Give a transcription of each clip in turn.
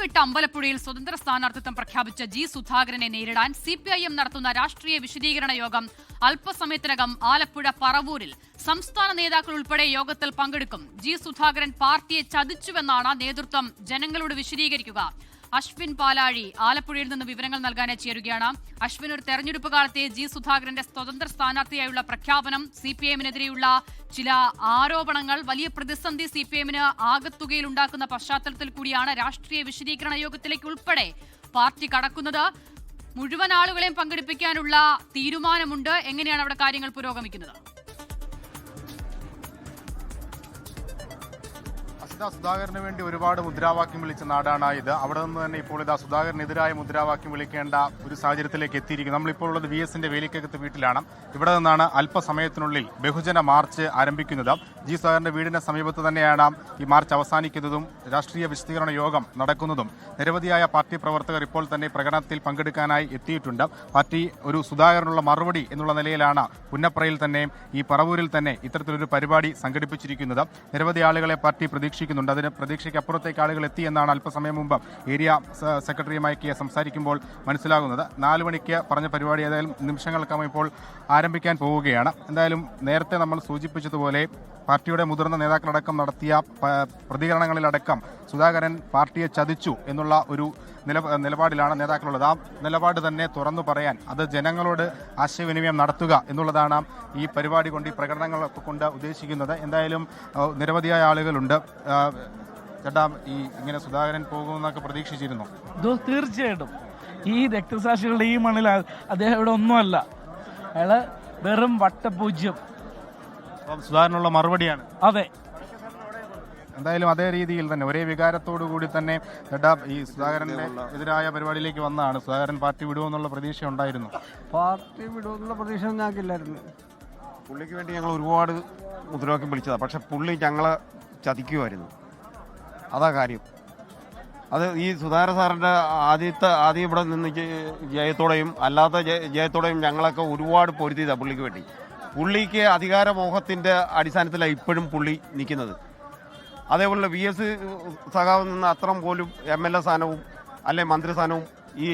വിട്ട അമ്പലപ്പുഴയിൽ സ്വതന്ത്ര സ്ഥാനാർത്ഥിത്വം പ്രഖ്യാപിച്ച ജി സുധാകരനെ നേരിടാൻ CPIM നടത്തുന്ന രാഷ്ട്രീയ വിശദീകരണ യോഗം അല്പസമയത്തിനകം ആലപ്പുഴ പറവൂരിൽ സംസ്ഥാന നേതാക്കൾ ഉൾപ്പെടെ യോഗത്തിൽ പങ്കെടുക്കും. ജി സുധാകരൻ പാർട്ടിയെ ചതിച്ചുവെന്നാണ് നേതൃത്വം ജനങ്ങളോട് വിശദീകരിക്കുക. അശ്വിൻ പാലാഴി ആലപ്പുഴയിൽ നിന്ന് വിവരങ്ങൾ നൽകാൻ ചേരുകയാണ്. അശ്വിൻ, ഒരു തെരഞ്ഞെടുപ്പ് കാലത്തെ ജി സുധാകരന്റെ സ്വതന്ത്ര സ്ഥാനാർത്ഥിയായുള്ള പ്രഖ്യാപനം, CPIM-നെതിരെയുള്ള ചില ആരോപണങ്ങൾ, വലിയ പ്രതിസന്ധി CPIM-ന് ആകത്തുകയിൽ ഉണ്ടാക്കുന്ന പശ്ചാത്തലത്തിൽ കൂടിയാണ് രാഷ്ട്രീയ വിശദീകരണ യോഗത്തിലേക്ക് ഉൾപ്പെടെ പാർട്ടി കടക്കുന്നത്. മുഴുവൻ ആളുകളെയും പങ്കെടുപ്പിക്കാനുള്ള തീരുമാനമുണ്ട്. എങ്ങനെയാണ് അവിടെ കാര്യങ്ങൾ പുരോഗമിക്കുന്നത്? സുധാകരന് വേണ്ടി ഒരുപാട് മുദ്രാവാക്യം വിളിച്ച നാടാണ് ഇത്. അവിടെ നിന്ന് തന്നെ ഇപ്പോൾ ഇതാ സുധാകരനെതിരായ മുദ്രാവാക്യം വിളിക്കേണ്ട ഒരു സാഹചര്യത്തിലേക്ക് എത്തിയിരിക്കുന്നു. നമ്മളിപ്പോൾ ഉള്ളത് VS-ന്റെ വേലിക്കകത്ത് വീട്ടിലാണ്. ഇവിടെ നിന്നാണ് അല്പസമയത്തിനുള്ളിൽ ബഹുജന മാർച്ച് ആരംഭിക്കുന്നത്. ജി സുധാകരന്റെ വീടിന് സമീപത്ത് തന്നെയാണ് ഈ മാർച്ച് അവസാനിക്കുന്നതും രാഷ്ട്രീയ വിശദീകരണ യോഗം നടക്കുന്നതും. നിരവധിയായ പാർട്ടി പ്രവർത്തകർ ഇപ്പോൾ തന്നെ പ്രകടനത്തിൽ പങ്കെടുക്കാനായി എത്തിയിട്ടുണ്ട്. പാർട്ടി ഒരു സുധാകരനുള്ള മറുപടി എന്നുള്ള നിലയിലാണ് പുന്നപ്രയിൽ തന്നെ ഈ പറവൂരിൽ തന്നെ ഇത്തരത്തിലൊരു പരിപാടി സംഘടിപ്പിച്ചിരിക്കുന്നത്. നിരവധി ആളുകളെ പാർട്ടി പ്രതീക്ഷിക്കുന്നുണ്ട്. അതിന് പ്രതീക്ഷയ്ക്ക് അപ്പുറത്തേക്ക് ആളുകൾ എത്തി എന്നാണ് അല്പസമയം മുമ്പ് ഏരിയ സെക്രട്ടറിയുമായി സംസാരിക്കുമ്പോൾ മനസ്സിലാകുന്നത്. 4 മണിക്ക് പറഞ്ഞ പരിപാടി ഏതായാലും നിമിഷങ്ങൾക്കകം ഇപ്പോൾ ആരംഭിക്കാൻ പോവുകയാണ്. എന്തായാലും നേരത്തെ നമ്മൾ സൂചിപ്പിച്ചതുപോലെ പാർട്ടിയുടെ മുതിർന്ന നേതാക്കളടക്കം നടത്തിയ പ്രതികരണങ്ങളിലടക്കം സുധാകരൻ പാർട്ടിയെ ചതിച്ചു എന്നുള്ള ഒരു നിലപാടിലാണ് നേതാക്കളുള്ളത്. ആ നിലപാട് തന്നെ തുറന്നു പറയാൻ, അത് ജനങ്ങളോട് ആശയവിനിമയം നടത്തുക എന്നുള്ളതാണ് ഈ പരിപാടി കൊണ്ട്, ഈ പ്രകടനങ്ങളൊക്കെ കൊണ്ട് ഉദ്ദേശിക്കുന്നത്. എന്തായാലും നിരവധിയായ ആളുകളുണ്ട്. ചേട്ടാ, ഈ ഇങ്ങനെ സുധാകരൻ പോകുമെന്നൊക്കെ പ്രതീക്ഷിച്ചിരുന്നു? തീർച്ചയായിട്ടും ഈ രക്തസാക്ഷികളുടെ ഈ മണ്ണിൽ അദ്ദേഹം ഇവിടെ ഒന്നുമല്ല. അയാള് വെറും വട്ടപൂജ്യം. സുധാകരനുള്ള മറുപടിയാണ്. അതെ, എന്തായാലും അതേ രീതിയിൽ തന്നെ ഒരേ വികാരത്തോടു കൂടി തന്നെ ചേട്ടാ ഈ സുധാകരന്റെ എതിരായ പരിപാടിയിലേക്ക് വന്നതാണ്. സുധാകരൻ പാർട്ടി വിടുമെന്നുള്ള പ്രതീക്ഷ ഉണ്ടായിരുന്നു? പാർട്ടി വിടുമെന്നുള്ള പ്രതീക്ഷ ഞങ്ങൾക്കില്ലായിരുന്നു. പുള്ളിക്ക് വേണ്ടി ഞങ്ങൾ ഒരുപാട് മുദ്രാവാക്യം വിളിച്ചതാണ്. പക്ഷെ പുള്ളി ഞങ്ങളെ ചതിക്കുമായിരുന്നു. അതാ കാര്യം. അത് ഈ സുധാകരൻ സാറിൻ്റെ ആദ്യം ഇവിടെ നിന്ന് ജയത്തോടെയും അല്ലാത്ത ജയത്തോടെയും ഞങ്ങളൊക്കെ ഒരുപാട് പൊരുത്തിയതാണ് പുള്ളിക്ക് വേണ്ടി. പുള്ളിക്ക് അധികാരമോഹത്തിൻ്റെ അടിസ്ഥാനത്തിലാണ് ഇപ്പോഴും പുള്ളി നിൽക്കുന്നത്. അതേപോലെ VS സഖാവിൽ നിന്ന് അത്രം പോലും MLA സ്ഥാനവും അല്ലെ മന്ത്രി സ്ഥാനവും ഈ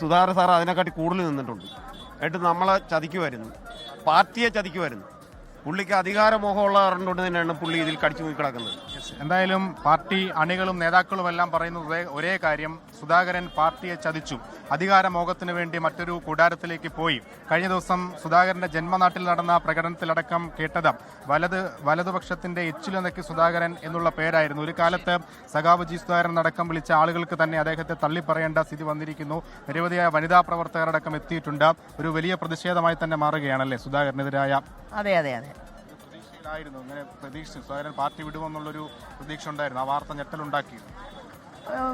സുധാകരൻ സാർ അതിനെക്കാട്ടി കൂടുതൽ നിന്നിട്ടുണ്ട്. എന്നിട്ട് നമ്മളെ ചതിക്കുമായിരുന്നു, പാർട്ടിയെ ചതിക്കുമായിരുന്നു. പുള്ളിക്ക് അധികാരമോഹമുള്ള കൊണ്ട് തന്നെയാണ് പുള്ളി ഇതിൽ കടിച്ചു പോയി കിടക്കുന്നത്. എന്തായാലും പാർട്ടി അണികളും നേതാക്കളും എല്ലാം പറയുന്നത് ഒരേ കാര്യം, സുധാകരൻ പാർട്ടിയെ ചതിച്ചു, അധികാരമോഹത്തിന് വേണ്ടി മറ്റൊരു കൂടാരത്തിലേക്ക് പോയി. കഴിഞ്ഞ ദിവസം സുധാകരന്റെ ജന്മനാട്ടിൽ നടന്ന പ്രകടനത്തിലടക്കം കേട്ടത് വലതുപക്ഷത്തിന്റെ എച്ചിലെന്നൊക്കെ സുധാകരൻ എന്നുള്ള പേരായിരുന്നു. ഒരു കാലത്ത് സഖാവ് ജി സുധാകരൻ അടക്കം വിളിച്ച ആളുകൾക്ക് തന്നെ അദ്ദേഹത്തെ തള്ളിപ്പറയേണ്ട സ്ഥിതി വന്നിരിക്കുന്നു. നിരവധിയായ വനിതാ പ്രവർത്തകരടക്കം എത്തിയിട്ടുണ്ട്. ഒരു വലിയ പ്രതിഷേധമായി തന്നെ മാറുകയാണല്ലേ സുധാകരനെതിരായ? അതെ അതെ അതെ, പ്രതീക്ഷയിലായിരുന്നു, ഇങ്ങനെ പ്രതീക്ഷിച്ചു സുധാകരൻ പാർട്ടി വിടുമെന്നുള്ളൊരു പ്രതീക്ഷ ഉണ്ടായിരുന്നു. ആ വാർത്ത ഞെട്ടലുണ്ടാക്കി.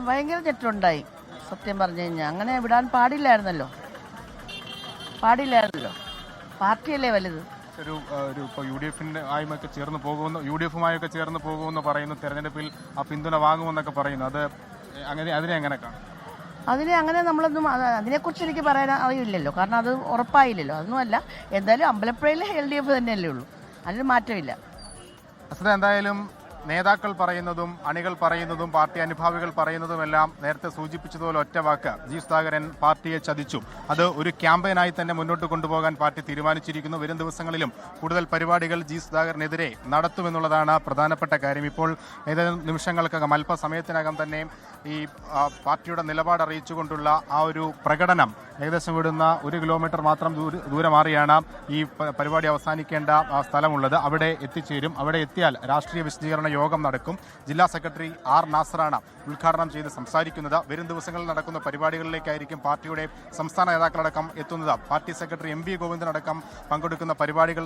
ഭയങ്കര ഞെട്ടുണ്ടായി സത്യം പറഞ്ഞു കഴിഞ്ഞാൽ. അങ്ങനെ വിടാൻ പാടില്ലായിരുന്നല്ലോ. പാർട്ടിയല്ലേ വലുത്. ഒരു ഇപ്പോൾ UDF-ആയുമൊക്കെ ചേർന്ന് പോകുമെന്ന്, UDF-ഉമായൊക്കെ ചേർന്ന് പോകുമെന്ന് പറയുന്നു. തെരഞ്ഞെടുപ്പിൽ ആ പിന്തുണ വാങ്ങുമെന്നൊക്കെ പറയുന്നു. അത് അതിനെ എങ്ങനെ കാണും? അങ്ങനെ നമ്മളൊന്നും അതിനെക്കുറിച്ച് എനിക്ക് പറയാൻ അറിയില്ലല്ലോ. കാരണം അത് ഉറപ്പായില്ലല്ലോ. അതൊന്നുമല്ല. എന്തായാലും അമ്പലപ്പുഴയിലെ LDF തന്നെയല്ലേ ഉള്ളൂ, അതിന് മാറ്റമില്ല. എന്തായാലും നേതാക്കൾ പറയുന്നതും അണികൾ പറയുന്നതും പാർട്ടി അനുഭാവികൾ പറയുന്നതുമെല്ലാം നേരത്തെ സൂചിപ്പിച്ചതുപോലെ ഒറ്റ വാക്ക്, ജി സുധാകരൻ പാർട്ടിയെ ചതിച്ചു. അത് ഒരു ക്യാമ്പയിനായി തന്നെ മുന്നോട്ട് കൊണ്ടുപോകാൻ പാർട്ടി തീരുമാനിച്ചിരിക്കുന്നു. വരും ദിവസങ്ങളിലും കൂടുതൽ പരിപാടികൾ ജി സുധാകരനെതിരെ നടത്തുമെന്നുള്ളതാണ് പ്രധാനപ്പെട്ട കാര്യം. ഇപ്പോൾ ഏതാനും നിമിഷങ്ങൾക്കകം, അല്പസമയത്തിനകം തന്നെ ഈ പാർട്ടിയുടെ നിലപാട് അറിയിച്ചുകൊണ്ടുള്ള ആ ഒരു പ്രകടനം ഏകദേശം വിടുന്ന 1 കിലോമീറ്റർ മാത്രം ദൂരെ മാറിയാണ് ഈ പരിപാടി അവസാനിക്കേണ്ട സ്ഥലമുള്ളത്. അവിടെ എത്തിച്ചേരും. അവിടെ എത്തിയാൽ രാഷ്ട്രീയ വിശദീകരണ യോഗം നടക്കും. ജില്ലാ സെക്രട്ടറി R. നാസറാണ് ഉദ്ഘാടനം ചെയ്ത് സംസാരിക്കുന്നത്. വരും ദിവസങ്ങളിൽ നടക്കുന്ന പരിപാടികളിലേക്കായിരിക്കും പാർട്ടിയുടെ സംസ്ഥാന നേതാക്കളടക്കം എത്തുന്നത്. പാർട്ടി സെക്രട്ടറി MV ഗോവിന്ദനടക്കം പങ്കെടുക്കുന്ന പരിപാടികൾ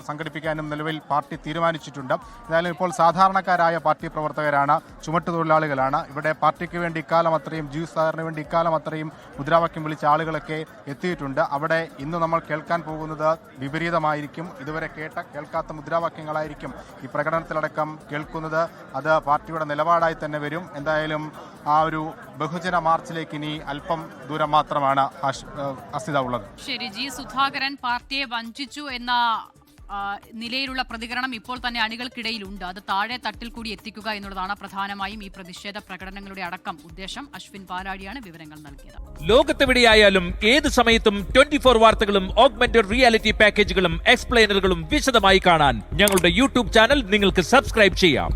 സംഘടിപ്പിക്കാനും നിലവിൽ പാർട്ടി തീരുമാനിച്ചിട്ടുണ്ട്. എന്തായാലും ഇപ്പോൾ സാധാരണക്കാരായ പാർട്ടി പ്രവർത്തകരാണ്, ചുമട്ടുതൊഴിലാളികളാണ്. ഇവിടെ പാർട്ടിക്ക് വേണ്ടി ഇക്കാലം അത്രയും, ജി സുധാകരന് വേണ്ടി ഇക്കാലം അത്രയും മുദ്രാവാക്യം വിളിച്ച ആളുകളൊക്കെ എത്തിയിട്ടുണ്ട്. അവിടെ ഇന്ന് നമ്മൾ കേൾക്കാൻ പോകുന്നത് വിപരീതമായിരിക്കും. ഇതുവരെ കേൾക്കാത്ത മുദ്രാവാക്യങ്ങളായിരിക്കും ഈ പ്രകടനത്തിലടക്കം കേൾക്കുന്നത്. അത് പാർട്ടിയുടെ നിലപാടായി തന്നെ വരും. എന്തായാലും ആ ഒരു ബഹുജന മാർച്ചിലേക്ക് ഇനി അല്പം ദൂരം മാത്രമാണ് അസിത ഉള്ളത്. ശരി, ജി സുധാകരൻ പാർട്ടിയെ വഞ്ചിച്ചു എന്ന നിലയിലുള്ള പ്രതികരണം ഇപ്പോൾ തന്നെ അണികൾക്കിടയിലുണ്ട്. അത് താഴെ തട്ടിൽ കൂടി എത്തിക്കുക എന്നുള്ളതാണ് പ്രധാനമായും ഈ പ്രതിഷേധ പ്രകടനങ്ങളുടെ അടക്കം ഉദ്ദേശം. അശ്വിൻ പാലാടിയാണ് വിവരങ്ങൾ നൽകിയത്. ലോകത്തെവിടെയായാലും ഏത് സമയത്തും 24 വാർത്തകളും ഓഗ്മെന്റഡ് റിയാലിറ്റി പാക്കേജുകളും എക്സ്പ്ലെയിനറുകളും വിശദമായി കാണാൻ ഞങ്ങളുടെ യൂട്യൂബ് ചാനൽ നിങ്ങൾക്ക് സബ്സ്ക്രൈബ് ചെയ്യാം.